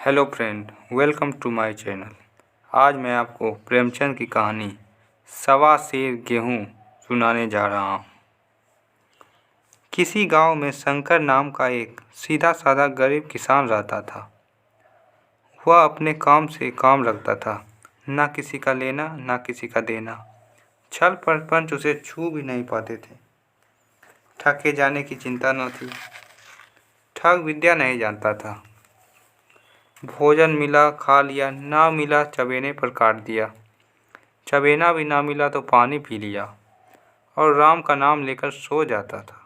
Hello friend, welcome to my channel. आज मैं आपको प्रेमचंद की कहानी सवा सेर गेहूँ सुनाने जा रहा हूँ। किसी गांव में शंकर नाम का एक सीधा साधा गरीब किसान रहता था। वह अपने काम से काम रखता था, ना किसी का लेना ना किसी का देना। छल प्रपंच उसे छू भी नहीं पाते थे। ठगे जाने की चिंता न थी। ठग विद्या नहीं जानता था। भोजन मिला खा लिया, ना मिला चबेने पर काट दिया। चबेना भी ना मिला तो पानी पी लिया और राम का नाम लेकर सो जाता था।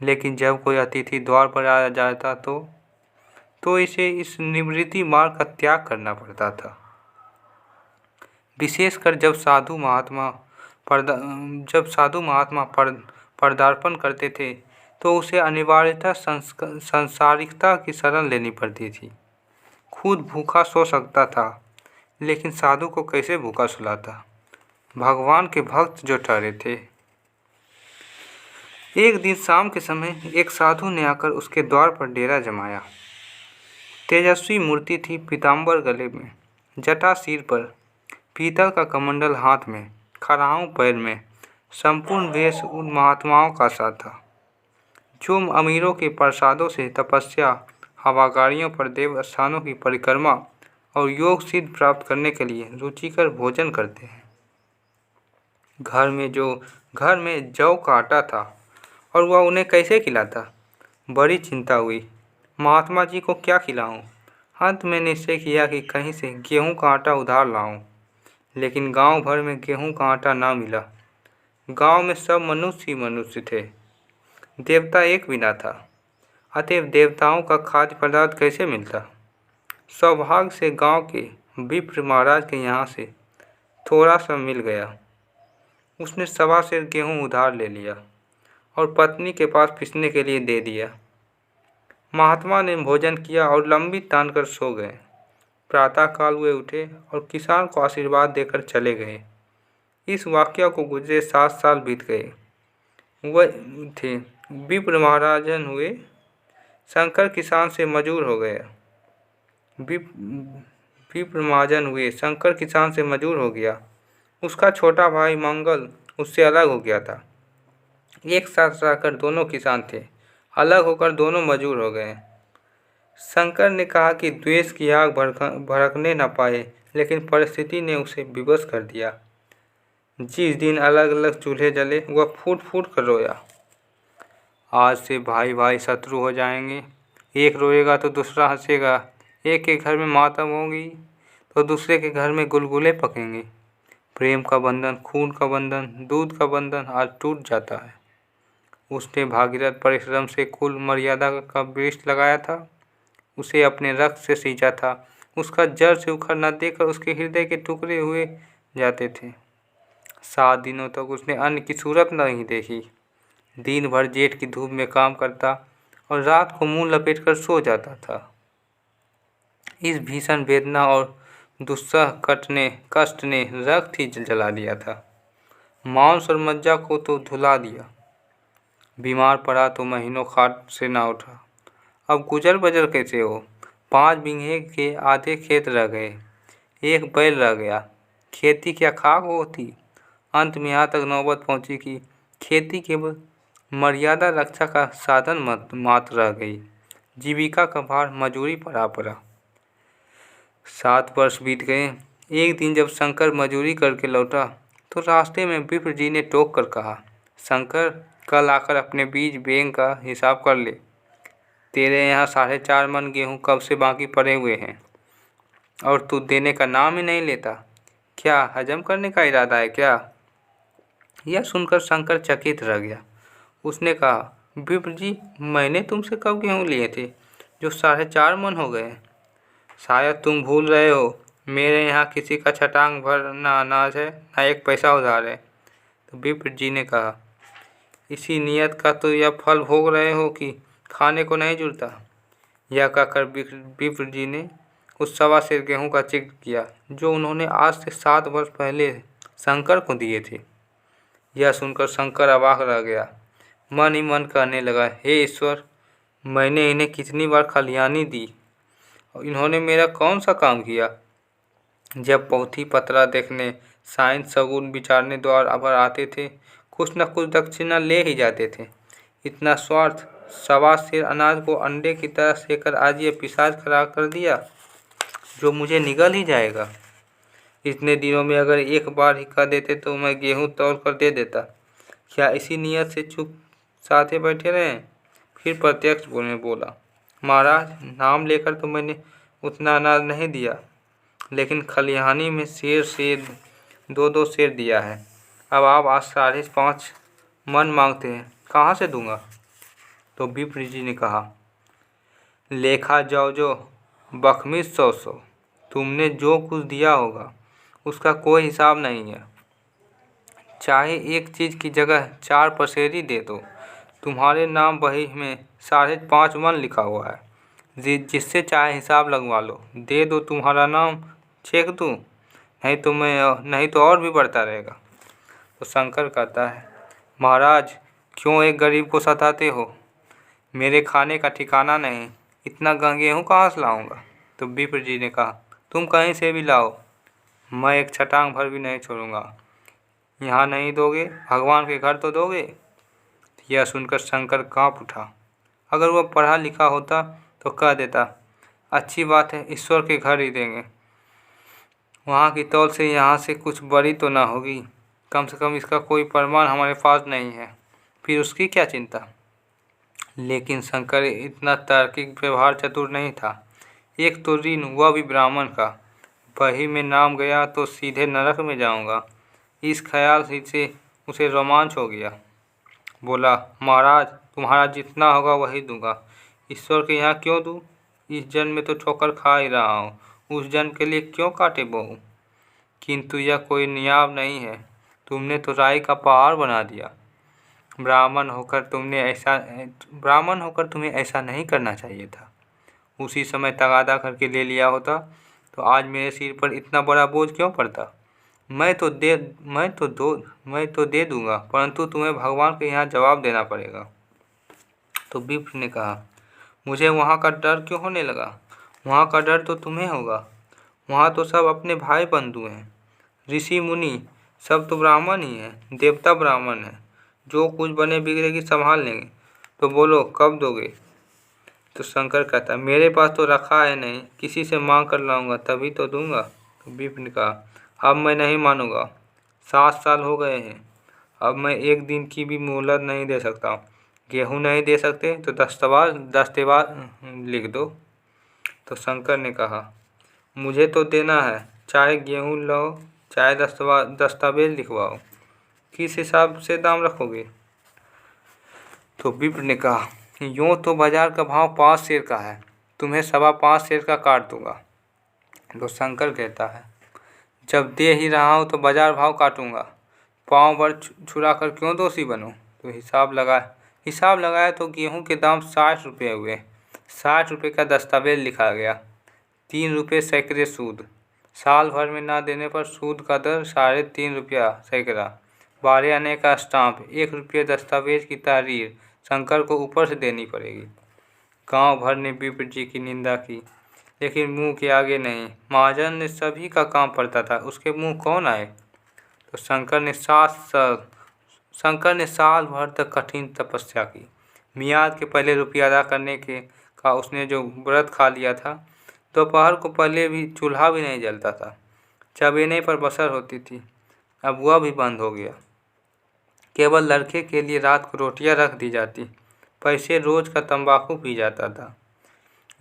लेकिन जब कोई अतिथि द्वार पर आ जाता तो इसे इस निवृत्ति मार्ग का त्याग करना पड़ता था। विशेषकर जब साधु महात्मा पदार्पण करते थे तो उसे अनिवार्यतः सांसारिकता की शरण लेनी पड़ती थी। खुद भूखा सो सकता था, लेकिन साधु को कैसे भूखा सुलाता, भगवान के भक्त जो ठहरे थे। एक दिन शाम के समय एक साधु ने आकर उसके द्वार पर डेरा जमाया। तेजस्वी मूर्ति थी, पीताम्बर गले में, जटा सिर पर, पीतल का कमंडल हाथ में, खड़ाऊं पैर में, संपूर्ण वेश उन महात्माओं का सा था जो अमीरों के प्रसादों से तपस्या, हवागाड़ियों पर देव स्थानों की परिक्रमा और योग सिद्ध प्राप्त करने के लिए रुचिकर भोजन करते हैं। घर में जौ का आटा था और वह उन्हें कैसे खिलाता। बड़ी चिंता हुई, महात्मा जी को क्या खिलाऊं। अंत में निश्चय किया कि कहीं से गेहूं का आटा उधार लाऊं, लेकिन गांव भर में गेहूं का आटा ना मिला। गांव में सब मनुष्य ही मनुष्य थे, देवता एक भी ना था। अतएव देवताओं का खाद्य पदार्थ कैसे मिलता। सौभाग्य से गांव के विप्र महाराज के यहाँ से थोड़ा सा मिल गया। उसने सवा सेर गेहूँ उधार ले लिया और पत्नी के पास पिसने के लिए दे दिया। महात्मा ने भोजन किया और लंबी तान कर सो गए। प्रातःकाल वे उठे और किसान को आशीर्वाद देकर चले गए। इस वाक्य को गुजरे 7 साल बीत गए। वह थे विप्र महाराजन हुए, शंकर किसान से मजूर हो गया। विप्र महाजन हुए, शंकर किसान से मजूर हो गया। उसका छोटा भाई मंगल उससे अलग हो गया था। एक साथ रहकर दोनों किसान थे, अलग होकर दोनों मजूर हो गए। शंकर ने कहा कि द्वेष की आग भड़कने न पाए, लेकिन परिस्थिति ने उसे विवश कर दिया। जिस दिन अलग अलग चूल्हे जले वह फूट फूट कर रोया। आज से भाई भाई शत्रु हो जाएंगे। एक रोएगा तो दूसरा हंसेगा। एक के घर में मातम होगी तो दूसरे के घर में गुलगुले पकेंगे। प्रेम का बंधन, खून का बंधन, दूध का बंधन आज टूट जाता है। उसने भागीरथ परिश्रम से कुल मर्यादा का वृक्ष लगाया था। उसे अपने रक्त से सींचा था। उसका जड़ से उखड़ न देकर उसके हृदय के टुकड़े हुए जाते थे। 7 दिनों तक उसने अन्न की सूरत नहीं देखी। दिन भर जेठ की धूप में काम करता और रात को मुंह लपेटकर सो जाता था। इस भीषण वेदना और दुस्सह कष्ट ने रक्त ही जला दिया था। मांस और मज्जा को तो धुला दिया। बीमार पड़ा तो महीनों खाट से ना उठा। अब गुजर बजर कैसे हो। 5 बीघे के आधे खेत रह गए, एक बैल रह गया। खेती क्या खाक होती। अंत में यहाँ तक नौबत पहुंची कि खेती केवल मर्यादा रक्षा का साधन मात्र रह गई। जीविका का भार मजूरी पर आ पड़ा। 7 वर्ष बीत गए। एक दिन जब शंकर मजूरी करके लौटा तो रास्ते में विप्र जी ने टोक कर कहा, शंकर, कल आकर अपने बीज बेंग का हिसाब कर ले। तेरे यहाँ 4.5 मन गेहूँ कब से बाकी पड़े हुए हैं और तू देने का नाम ही नहीं लेता। क्या हजम करने का इरादा है क्या। यह सुनकर शंकर चकित रह गया। उसने कहा, विप्र जी, मैंने तुमसे कब गेहूँ लिए थे जो 4.5 मन हो गए। शायद तुम भूल रहे हो, मेरे यहाँ किसी का छटांग भर ना अनाज है, ना एक पैसा उधार है। तो विप्र जी ने कहा, इसी नियत का तो यह फल भोग रहे हो कि खाने को नहीं जुड़ता। यह कहकर विप्र जी ने उस सवा सेर गेहूँ का जिक्र किया जो उन्होंने आज से 7 वर्ष पहले शंकर को दिए थे। यह सुनकर शंकर अवाक रह गया। मन ही मन कहने लगा, हे ईश्वर, मैंने इन्हें कितनी बार खलियानी दी और इन्होंने मेरा कौन सा काम किया। जब पोथी पत्रा देखने, साइंस सगुन विचारने द्वार पर आते थे, कुछ न कुछ दक्षिणा ले ही जाते थे। इतना स्वार्थ, 1.25 सेर अनाज को अंडे की तरह सेकर आज ये पिशाच खड़ा कर दिया जो मुझे निगल ही जाएगा। इतने दिनों में अगर एक बार ही कह देते तो मैं गेहूं तौल कर दे देता। क्या इसी नियत से चुप साथे बैठे रहे। फिर प्रत्यक्ष बोला, महाराज, नाम लेकर तो मैंने उतना अनाज नहीं दिया, लेकिन खलिहानी में शेर से 2-2 सेर दिया है। अब आप आज 5.5 मन मांगते हैं, कहाँ से दूंगा। तो विप्र जी ने कहा, लेखा जो बखमिस 100-100, तुमने जो कुछ दिया होगा उसका कोई हिसाब नहीं है। चाहे एक चीज़ की जगह 4 पसेरी दे दो, तुम्हारे नाम बही में 5.5 मन लिखा हुआ है, जिससे चाहे हिसाब लगवा लो, दे दो, तुम्हारा नाम चेक दूँ, नहीं तो और भी बढ़ता रहेगा। तो शंकर कहता है, महाराज, क्यों एक गरीब को सताते हो। मेरे खाने का ठिकाना नहीं, इतना गेहूँ कहाँ से लाऊंगा। तो विप्र जी ने कहा, तुम कहीं से भी लाओ, मैं एक छटांग भर भी नहीं छोड़ूंगा। यहाँ नहीं दोगे, भगवान के घर तो दोगे। यह सुनकर शंकर काँप उठा। अगर वह पढ़ा लिखा होता तो कह देता, अच्छी बात है, ईश्वर के घर ही देंगे। वहाँ की तौल से यहाँ से कुछ बड़ी तो ना होगी, कम से कम इसका कोई प्रमाण हमारे पास नहीं है, फिर उसकी क्या चिंता। लेकिन शंकर इतना तार्किक व्यवहार चतुर नहीं था। एक तो ऋण, वह भी ब्राह्मण का, बही में नाम गया तो सीधे नरक में जाऊंगा, इस ख्याल से उसे रोमांच हो गया। बोला, महाराज, तुम्हारा जितना होगा वही दूंगा, ईश्वर के यहाँ क्यों दूँ। इस जन्म में तो ठोकर खा ही रहा हूँ, उस जन्म के लिए क्यों काटे बहू। किंतु यह कोई नियाम नहीं है, तुमने तो राई का पहाड़ बना दिया। ब्राह्मण होकर तुम्हें ऐसा नहीं करना चाहिए था। उसी समय तगादा करके ले लिया होता तो आज मेरे सिर पर इतना बड़ा बोझ क्यों पड़ता। मैं तो दे दूंगा, परंतु तुम्हें भगवान के यहाँ जवाब देना पड़ेगा। तो विप्र ने कहा, मुझे वहाँ का डर क्यों होने लगा। वहाँ का डर तो तुम्हें होगा। वहाँ तो सब अपने भाई बंधु हैं, ऋषि मुनि सब तो ब्राह्मण ही हैं, देवता ब्राह्मण हैं, जो कुछ बने बिगड़ेगी संभाल लेंगे। तो बोलो, कब दोगे। तो शंकर कहता, मेरे पास तो रखा है नहीं, किसी से मांग कर लाऊंगा तभी तो दूंगा। तो विप्र ने कहा, अब मैं नहीं मानूंगा, 7 साल हो गए हैं, अब मैं एक दिन की भी मोहलत नहीं दे सकता। गेहूँ नहीं दे सकते तो दस्तावेज लिख दो। तो शंकर ने कहा, मुझे तो देना है, चाहे गेहूँ लो चाहे दस्तावेज लिखवाओ, किस हिसाब से दाम रखोगे। तो विप्र ने कहा, यूँ तो बाजार का भाव 5 सेर का है, तुम्हें 5.25 सेर का काट दूंगा। तो शंकर कहता है, जब दे ही रहा हूँ तो बाजार भाव काटूंगा, पाँव भर छुरा कर क्यों दोषी बनूं। तो हिसाब लगाया तो गेहूं के दाम 60 रुपये हुए। 60 रुपये का दस्तावेज लिखा गया, 3 रुपये सैकड़े सूद। साल भर में ना देने पर सूद का दर 3.5 रुपया सैकड़ा, 12 आने का स्टाम्प, 1 रुपये दस्तावेज की तहरीर शंकर को ऊपर से देनी पड़ेगी। गांव भर ने विप्र जी की निंदा की, लेकिन मुंह के आगे नहीं। महाजन ने सभी का काम पड़ता था, उसके मुंह कौन आए। तो शंकर ने साल भर तक कठिन तपस्या की। मियाद के पहले रुपया अदा करने का उसने जो व्रत खा लिया था, दोपहर को पहले भी चूल्हा भी नहीं जलता था, चबेने पर बसर होती थी, अब वह भी बंद हो गया। केवल लड़के के लिए रात को रोटियां रख दी जाती, पैसे रोज का तंबाकू पी जाता था।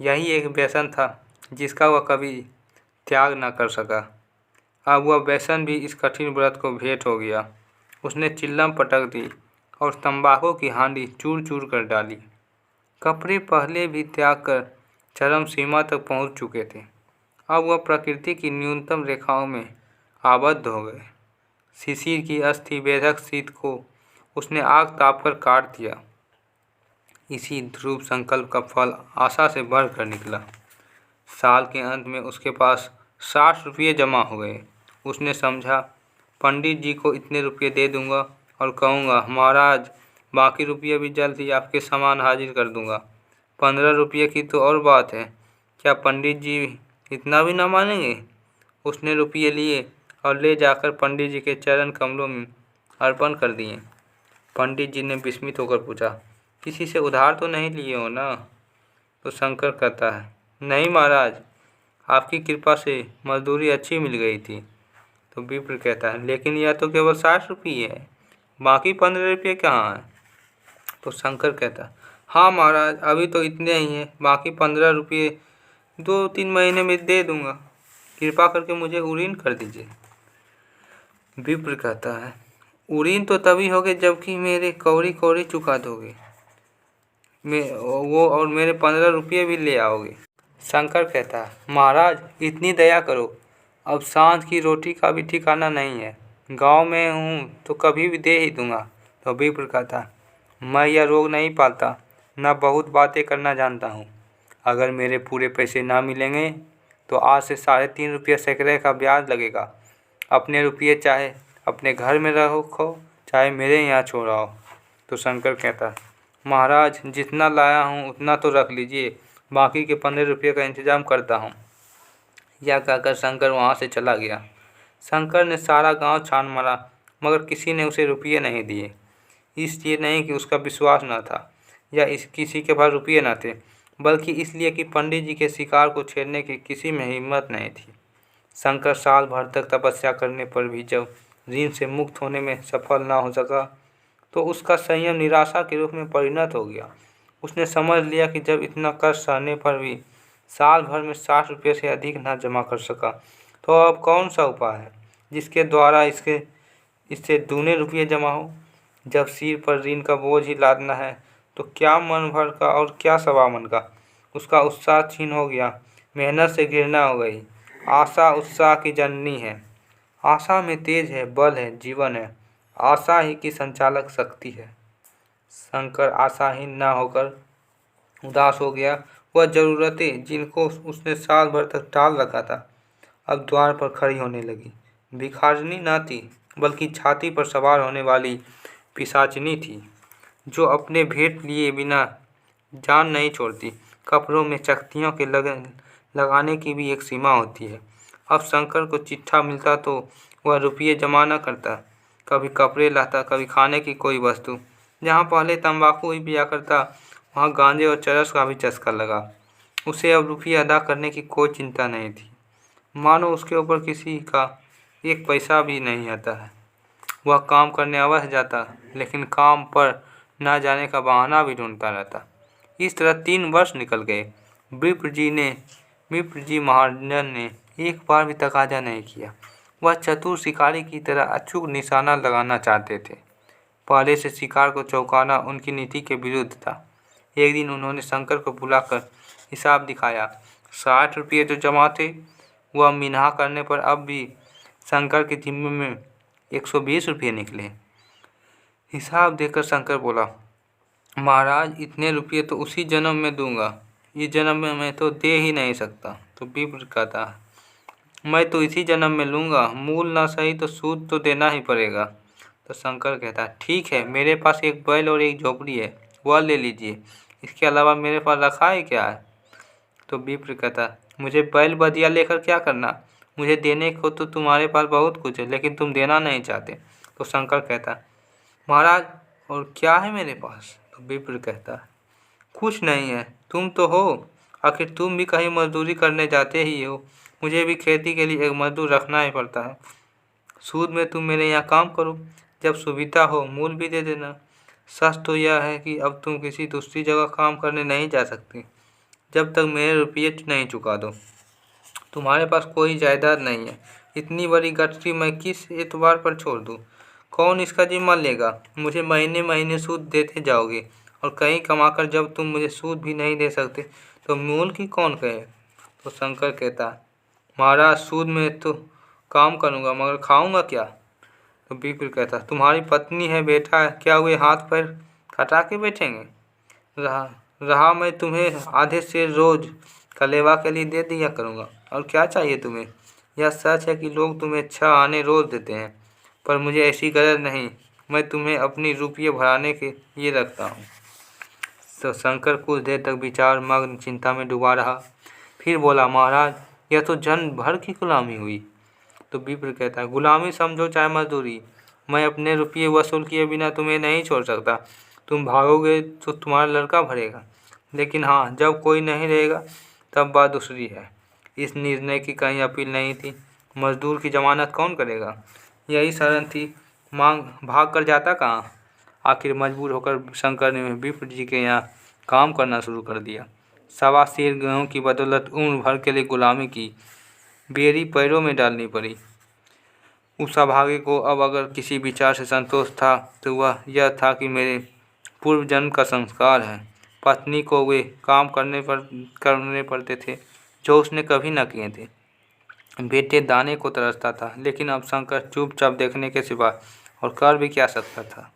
यही एक व्यसन था जिसका वह कभी त्याग न कर सका। अब वह व्यसन भी इस कठिन व्रत को भेंट हो गया। उसने चिल्लम पटक दी और तंबाकू की हांडी चूर चूर कर डाली। कपड़े पहले भी त्याग कर चरम सीमा तक पहुंच चुके थे, अब वह प्रकृति की न्यूनतम रेखाओं में आबद्ध हो गए। शिशिर की अस्थि वेधक शीत को उसने आग ताप कर काट दिया। इसी ध्रुव संकल्प का फल आशा से बढ़कर निकला। साल के अंत में उसके पास 60 रुपये जमा हो गए। उसने समझा, पंडित जी को इतने रुपये दे दूंगा और कहूँगा, महाराज, बाकी रुपये भी जल्द ही आपके सामान हाजिर कर दूंगा। 15 रुपये की तो और बात है, क्या पंडित जी इतना भी ना मानेंगे? उसने रुपये लिए और ले जाकर पंडित जी के चरण कमलों में अर्पण कर दिए। पंडित जी ने विस्मित होकर पूछा, किसी से उधार तो नहीं लिए हो ना? तो शंकर कहता है, नहीं महाराज, आपकी कृपा से मजदूरी अच्छी मिल गई थी। तो विप्र कहता है, लेकिन यह तो केवल 60 रुपये है, बाकी 15 रुपये कहाँ हैं? तो शंकर कहता है, हाँ महाराज, अभी तो इतने ही हैं, बाकी 15 रुपये 2-3 महीने में दे दूंगा, कृपा करके मुझे उरीन कर दीजिए। विप्र कहता है, उरीन तो तभी होगे जबकि मेरे कौड़ी कौड़ी चुका दोगे, वो और मेरे 15 रुपये भी ले आओगे। शंकर कहता है, महाराज इतनी दया करो, अब सांझ की रोटी का भी ठिकाना नहीं है, गांव में हूँ तो कभी भी दे ही दूंगा। तो विप्र कहता है, मैं यह रोग नहीं पालता, न बहुत बातें करना जानता हूँ। अगर मेरे पूरे पैसे ना मिलेंगे तो आज से 3.5 रुपये सैकड़े का ब्याज लगेगा। अपने रुपये चाहे अपने घर में रखो, चाहे मेरे यहाँ छोड़ आओ। तो शंकर कहता है, महाराज जितना लाया हूँ उतना तो रख लीजिए, बाकी के 15 रुपये का इंतजाम करता हूँ। यह कहकर शंकर वहाँ से चला गया। शंकर ने सारा गांव छान मारा, मगर किसी ने उसे रुपये नहीं दिए। इसलिए नहीं कि उसका विश्वास न था या किसी के पास रुपये न थे, बल्कि इसलिए कि पंडित जी के शिकार को छेड़ने की किसी में हिम्मत नहीं थी। शंकर साल भर तक तपस्या करने पर भी जब ऋण से मुक्त होने में सफल न हो सका, तो उसका संयम निराशा के रूप में परिणत हो गया। उसने समझ लिया कि जब इतना कष्ट सहने पर भी साल भर में 60 रुपये से अधिक न जमा कर सका, तो अब कौन सा उपाय है जिसके द्वारा इससे दूने रुपये जमा हो? जब सिर पर ऋण का बोझ ही लादना है, तो क्या मन भर का और क्या सवा मन का। उसका उत्साह छीन हो गया, मेहनत से घृणा हो गई। आशा उत्साह की जननी है। आशा में तेज है, बल है, जीवन है। आशा ही की संचालक शक्ति है। शंकर आशाहीन न होकर उदास हो गया। वह जरूरतें जिनको उसने साल भर तक टाल रखा था, अब द्वार पर खड़ी होने लगी। भिखारिनी न थी, बल्कि छाती पर सवार होने वाली पिशाचिनी थी, जो अपने भेंट लिए बिना जान नहीं छोड़ती। कपड़ों में चकतियों के लगाने की भी एक सीमा होती है। अब शंकर को चिट्ठा मिलता तो वह रुपये जमा न करता, कभी कपड़े लाता, कभी खाने की कोई वस्तु। जहाँ पहले तंबाकू ही पिया करता, वहाँ गांजे और चरस का भी चस्का लगा। उसे अब रुपये अदा करने की कोई चिंता नहीं थी, मानो उसके ऊपर किसी का एक पैसा भी नहीं आता है। वह काम करने अवश्य जाता, लेकिन काम पर न जाने का बहाना भी ढूंढता रहता। इस तरह 3 वर्ष निकल गए। विप्र जी महाजन ने एक बार भी तकाजा नहीं किया। वह चतुर शिकारी की तरह अचूक निशाना लगाना चाहते थे। पहले से शिकार को चौंकाना उनकी नीति के विरुद्ध था। एक दिन उन्होंने शंकर को बुलाकर हिसाब दिखाया। 60 रुपये जो जमा थे, वह मिन्हा करने पर अब भी शंकर के जिम्मे में 120 रुपये निकले। हिसाब देखकर शंकर बोला, महाराज इतने रुपये तो उसी जन्म में दूंगा, इस जन्म में मैं तो दे ही नहीं सकता। तो विप्र कहता है, मैं तो इसी जन्म में लूँगा, मूल ना सही तो सूद तो देना ही पड़ेगा। तो शंकर कहता है, ठीक है, मेरे पास एक बैल और एक झोपड़ी है, वह ले लीजिए, इसके अलावा मेरे पास रखा है क्या है? तो विप्र कहता है, मुझे बैल बदिया लेकर क्या करना? मुझे देने को तो तुम्हारे पास बहुत कुछ है, लेकिन तुम देना नहीं चाहते। तो शंकर कहता है, महाराज और क्या है मेरे पास? तो विप्र कहता है, कुछ नहीं है, तुम तो हो, आखिर तुम भी कहीं मजदूरी करने जाते ही हो। मुझे भी खेती के लिए एक मजदूर रखना ही पड़ता है। सूद में तुम मेरे यहाँ काम करो, जब सुविधा हो मूल भी दे देना। सच तो यह है कि अब तुम किसी दूसरी जगह काम करने नहीं जा सकती, जब तक मेरे रुपये नहीं चुका दो। तुम्हारे पास कोई जायदाद नहीं है, इतनी बड़ी गठरी मैं किस एतबार पर छोड़ दूँ? कौन इसका जिम्मा लेगा? मुझे महीने महीने सूद देते जाओगे, और कहीं कमाकर जब तुम मुझे सूद भी नहीं दे सकते, तो मूल की कौन कहे? तो शंकर कहता है, महाराज सूद में तो काम करूँगा, मगर खाऊँगा क्या? तो विप्र कहता, तुम्हारी पत्नी है, बेटा है, क्या वे हाथ पैर कटा के बैठेंगे? रहा मैं तुम्हें आधे से रोज कलेवा के लिए दे दिया करूँगा, और क्या चाहिए तुम्हें? यह सच है कि लोग तुम्हें 6 आने रोज देते हैं, पर मुझे ऐसी गरज नहीं, मैं तुम्हें अपनी रुपये भराने के लिए रखता हूँ। तो शंकर कुछ देर तक विचार मग्न चिंता में डूबा रहा। फिर बोला, महाराज यह तो जन्म भर की गुलामी हुई। तो विप्र कहता है, गुलामी समझो चाहे मजदूरी, मैं अपने रुपये वसूल किए बिना तुम्हें नहीं छोड़ सकता। तुम भागोगे तो तुम्हारा लड़का भरेगा, लेकिन हाँ, जब कोई नहीं रहेगा तब बात दूसरी है। इस निर्णय की कहीं अपील नहीं थी। मजदूर की जमानत कौन करेगा, यही शरण थी। मांग भाग कर जाता कहाँ। आखिर मजबूर होकर शंकर ने विप्र जी के यहाँ काम करना शुरू कर दिया। 1.25 सेर गेहूँ की बदौलत उम्र भर के लिए गुलामी की बेड़ी पैरों में डालनी पड़ी। उस अभागे को अब अगर किसी विचार से संतोष था तो वह यह था कि मेरे पूर्व जन्म का संस्कार है। पत्नी को वे काम करने पड़ते थे जो उसने कभी न किए थे। बेटे दाने को तरसता था, लेकिन अब शंकर चुपचाप देखने के सिवा और कर भी क्या सकता था।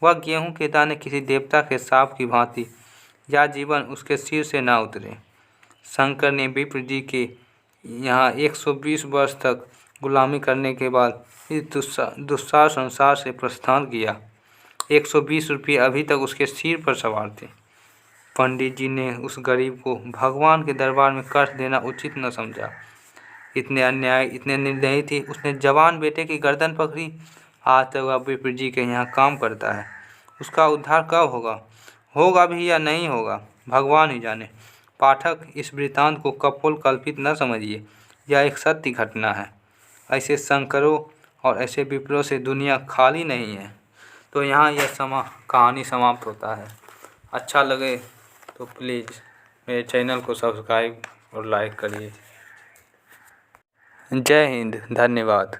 वह गेहूं के दाने किसी देवता के शाप की भांति या जीवन उसके सिर से ना उतरे। शंकर ने विप्र जी के यहाँ 120 वर्ष तक गुलामी करने के बाद इस दुस्साह संसार से प्रस्थान किया। 120 रुपये अभी तक उसके सिर पर सवार थे। पंडित जी ने उस गरीब को भगवान के दरबार में कष्ट देना उचित न समझा। इतने अन्याय, इतने निर्दयी थी। उसने जवान बेटे की गर्दन पकड़ी। आज तक वह विप्र जी के यहाँ काम करता है। उसका उद्धार कब होगा भी या नहीं होगा, भगवान ही जाने। पाठक, इस वृत्तांत को कपोल कल्पित न समझिए, यह एक सत्य घटना है। ऐसे शंकरों और ऐसे विप्रों से दुनिया खाली नहीं है। तो यहाँ यह कहानी समाप्त होता है। अच्छा लगे तो प्लीज़ मेरे चैनल को सब्सक्राइब और लाइक करिए। जय हिंद, धन्यवाद।